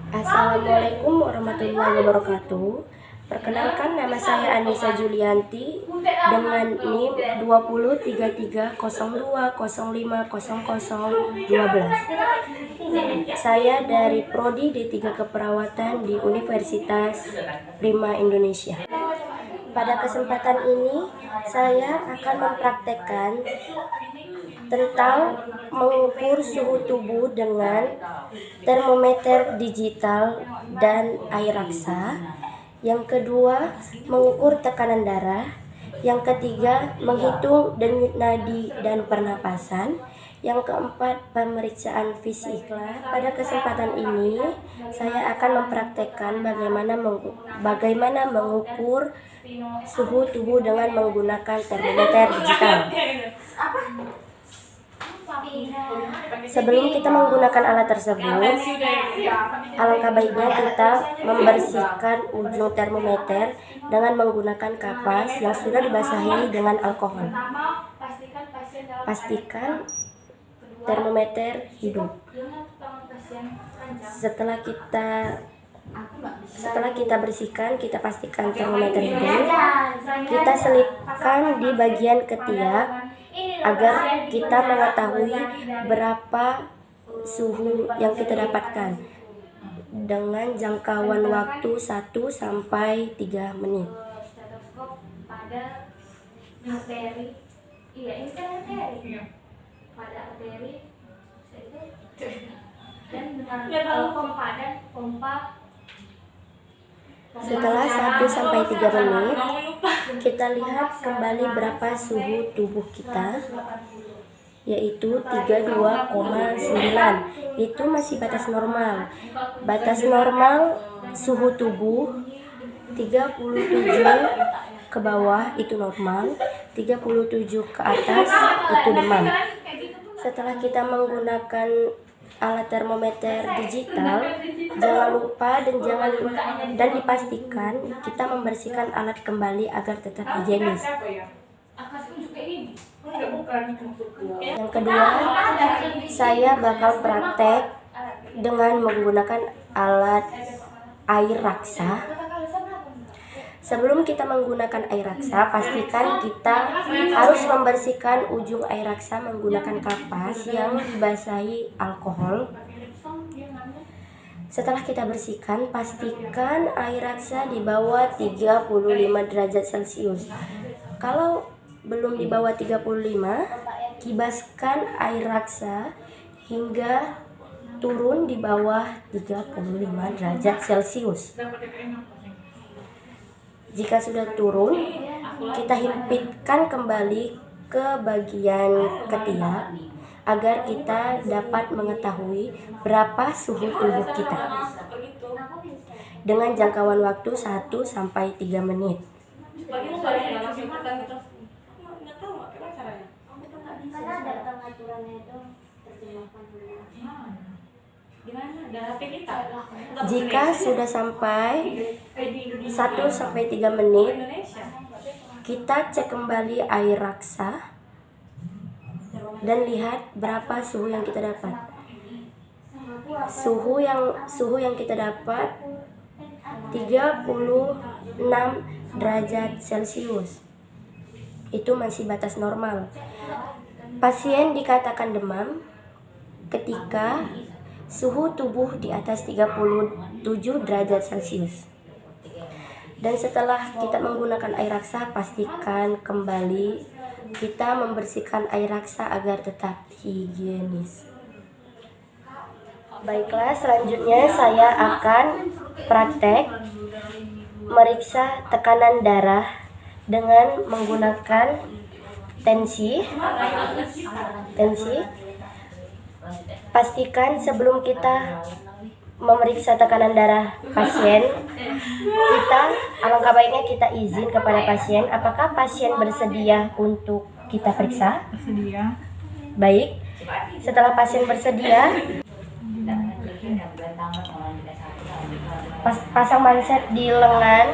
Assalamualaikum warahmatullahi wabarakatuh. Perkenalkan, nama saya Anissa Julianti dengan NIM 203302050012. Saya dari Prodi D3 Keperawatan di Universitas Prima Indonesia. Pada kesempatan ini, saya akan mempraktekkan tentang mengukur suhu tubuh dengan termometer digital dan air raksa. Yang kedua, mengukur tekanan darah. Yang ketiga, menghitung denyut nadi dan pernapasan. Yang keempat, pemeriksaan fisik. Pada kesempatan ini, saya akan mempraktekkan bagaimana mengukur suhu tubuh dengan menggunakan termometer digital. Sebelum kita menggunakan alat tersebut, alangkah baiknya kita membersihkan ujung termometer dengan menggunakan kapas yang sudah dibasahi dengan alkohol. Pastikan termometer hidup. Setelah kita bersihkan, kita pastikan termometer hidup. Kita selipkan di bagian ketiak agar kita mengetahui berapa suhu yang kita dapatkan dengan jangkauan waktu 1 sampai 3 menit. Pada arteri, ini kan arteri. Pada arteri dan dengan pompa. Setelah 1 sampai 3 menit, kita lihat kembali berapa suhu tubuh kita, yaitu 32,9. Itu masih batas normal. Batas normal suhu tubuh 37 ke bawah itu normal, 37 ke atas itu demam. Setelah kita menggunakan alat termometer digital, jangan lupa dan dipastikan kita membersihkan alat kembali agar tetap higienis. Yang kedua, saya bakal praktek dengan menggunakan alat air raksa. Sebelum kita menggunakan air raksa, pastikan kita harus membersihkan ujung air raksa menggunakan kapas yang dibasahi alkohol. Setelah kita bersihkan, pastikan air raksa di bawah 35 derajat Celcius. Kalau belum di bawah 35, kibaskan air raksa hingga turun di bawah 35 derajat Celcius. Jika sudah turun, kita himpitkan kembali ke bagian ketiak agar kita dapat mengetahui berapa suhu tubuh kita dengan jangkauan waktu 1 sampai 3 menit. Jika sudah sampai 1 sampai 3 menit, kita cek kembali air raksa dan lihat berapa suhu yang kita dapat. Suhu yang kita dapat 36 derajat Celcius. Itu masih batas normal. Pasien dikatakan demam ketika suhu tubuh di atas 37 derajat Celcius. Dan setelah kita menggunakan air raksa, pastikan kembali kita membersihkan air raksa agar tetap higienis. Baiklah, selanjutnya saya akan praktek meriksa tekanan darah dengan menggunakan tensi. Pastikan sebelum kita memeriksa tekanan darah pasien, alangkah baiknya kita izin kepada pasien. Apakah pasien bersedia untuk kita periksa? Bersedia. Baik. Setelah pasien bersedia, pasang manset di lengan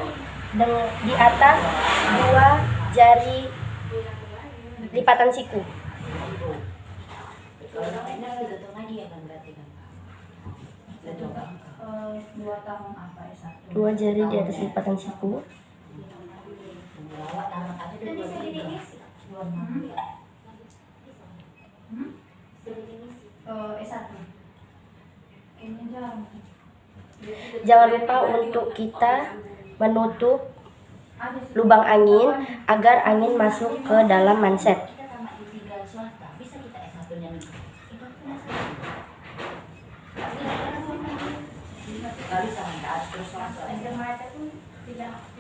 dan di atas 2 jari lipatan siku. Kalau enak ditutup lagi ya kan berarti kan. 2 tahun apa S1? 2 jari di atas lipatan siku. S1. Kayaknya jarang. Jangan lupa untuk kita menutup lubang angin agar angin masuk ke dalam manset.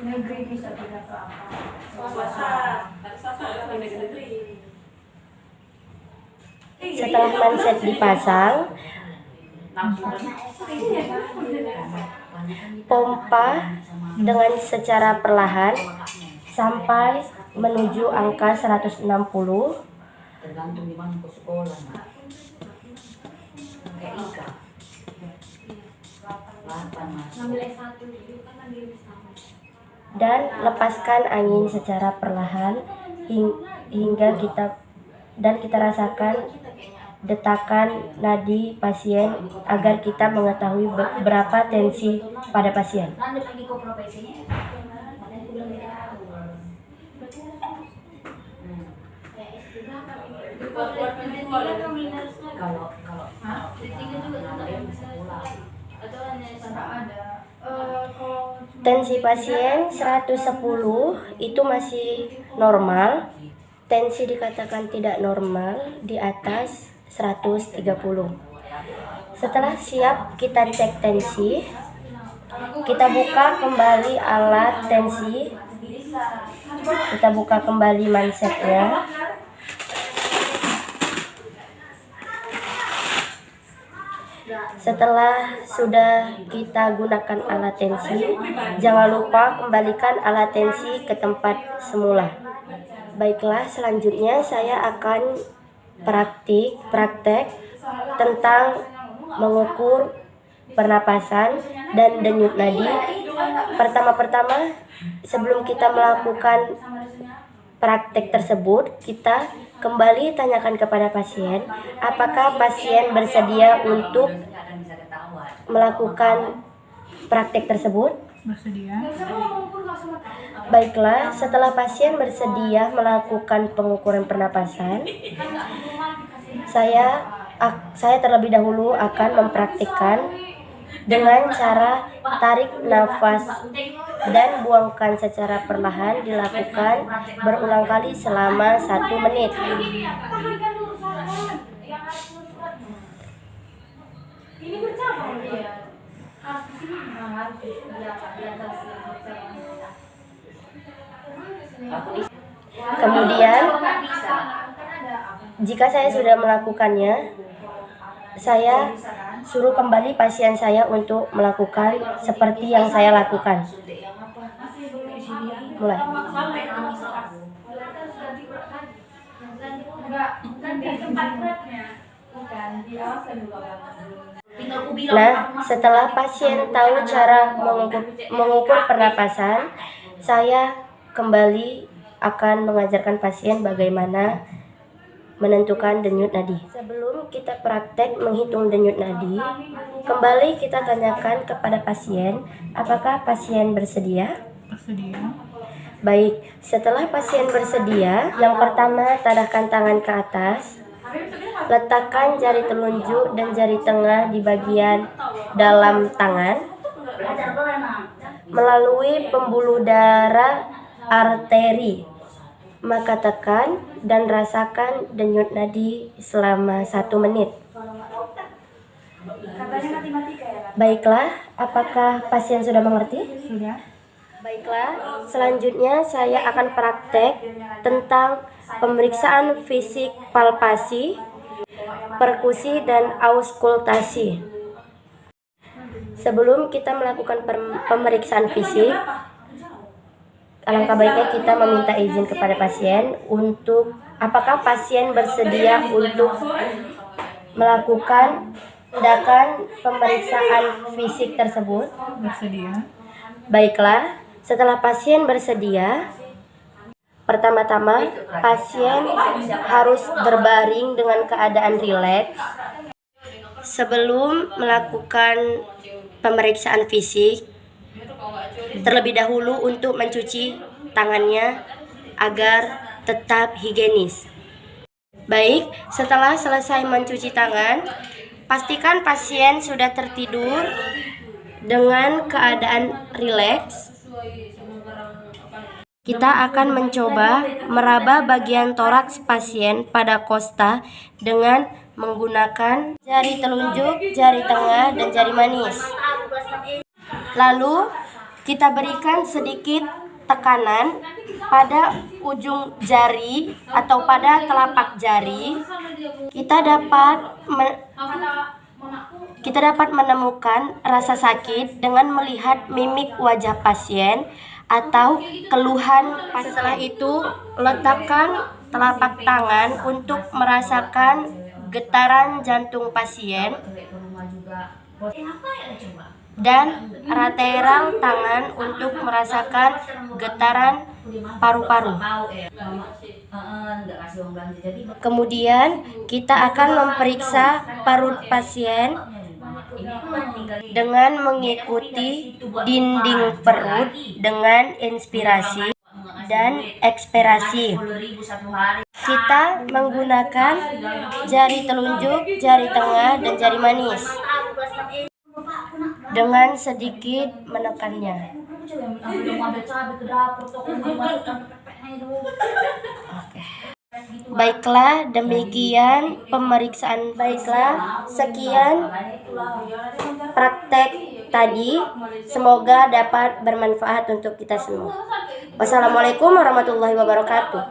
Negeri bisa pindah ke apa? Setelah manset dipasang, pompa dengan secara perlahan sampai menuju angka 160. Tergantung di mana ke sekolah. Kayak Ika. 8 masuk. Ngambil S1 dulu kan ambil S1. Dan lepaskan angin secara perlahan hingga kita rasakan detakan nadi pasien agar kita mengetahui berapa tensi pada pasien. Lanjut lagi ke profesinya. Kalau Tensi pasien 110 itu masih normal. Tensi dikatakan tidak normal di atas 130. Setelah siap kita cek tensi, kita buka kembali alat tensi. Kita buka kembali mansetnya. Setelah sudah kita gunakan alat tensi, jangan lupa kembalikan alat tensi ke tempat semula. Baiklah, selanjutnya saya akan praktek tentang mengukur pernapasan dan denyut nadi. Pertama-tama, sebelum kita melakukan praktek tersebut, kita kembali tanyakan kepada pasien, apakah pasien bersedia untuk melakukan praktek tersebut? Bersedia. Baiklah, setelah pasien bersedia melakukan pengukuran pernapasan, saya terlebih dahulu akan mempraktikkan dengan cara tarik nafas dan buangkan secara perlahan, dilakukan berulang kali selama 1 menit. Ini bercabang dia. Harus di sini harus di atas. Kemudian, jika saya sudah melakukannya, saya suruh kembali pasien saya untuk melakukan seperti yang saya lakukan. Mulai. Nah, setelah pasien tahu cara mengukur pernapasan, saya kembali akan mengajarkan pasien bagaimana menentukan denyut nadi. Sebelum kita praktek menghitung denyut nadi, kembali kita tanyakan kepada pasien, apakah pasien bersedia? Bersedia. Baik, setelah pasien bersedia, yang pertama tadahkan tangan ke atas, letakkan jari telunjuk dan jari tengah di bagian dalam tangan, melalui pembuluh darah arteri. Maka tekan dan rasakan denyut nadi selama 1 menit. Baiklah, apakah pasien sudah mengerti? Sudah. Baiklah, selanjutnya saya akan praktek tentang pemeriksaan fisik palpasi, perkusi, dan auskultasi. Sebelum kita melakukan pemeriksaan fisik, alangkah baiknya kita meminta izin kepada pasien untuk apakah pasien bersedia untuk melakukan tindakan pemeriksaan fisik tersebut. Bersedia. Baiklah, setelah pasien bersedia, pertama-tama pasien harus berbaring dengan keadaan rileks. sebelum melakukan pemeriksaan fisik, terlebih dahulu untuk mencuci tangannya agar tetap higienis. Baik, setelah selesai mencuci tangan, pastikan pasien sudah tertidur dengan keadaan rileks. Kita akan mencoba meraba bagian toraks pasien pada kosta dengan menggunakan jari telunjuk, jari tengah, dan jari manis. Lalu kita berikan sedikit tekanan pada ujung jari atau pada telapak jari. Kita dapat menemukan rasa sakit dengan melihat mimik wajah pasien atau keluhan. Setelah itu, letakkan telapak tangan untuk merasakan getaran jantung pasien dan lateral tangan untuk merasakan getaran paru-paru. Kemudian kita akan memeriksa perut pasien dengan mengikuti dinding perut dengan inspirasi dan ekspirasi. Kita menggunakan jari telunjuk, jari tengah, dan jari manis dengan sedikit menekannya. Baiklah, demikian pemeriksaan. Baiklah, sekian praktek tadi. Semoga dapat bermanfaat untuk kita semua. Wassalamualaikum warahmatullahi wabarakatuh.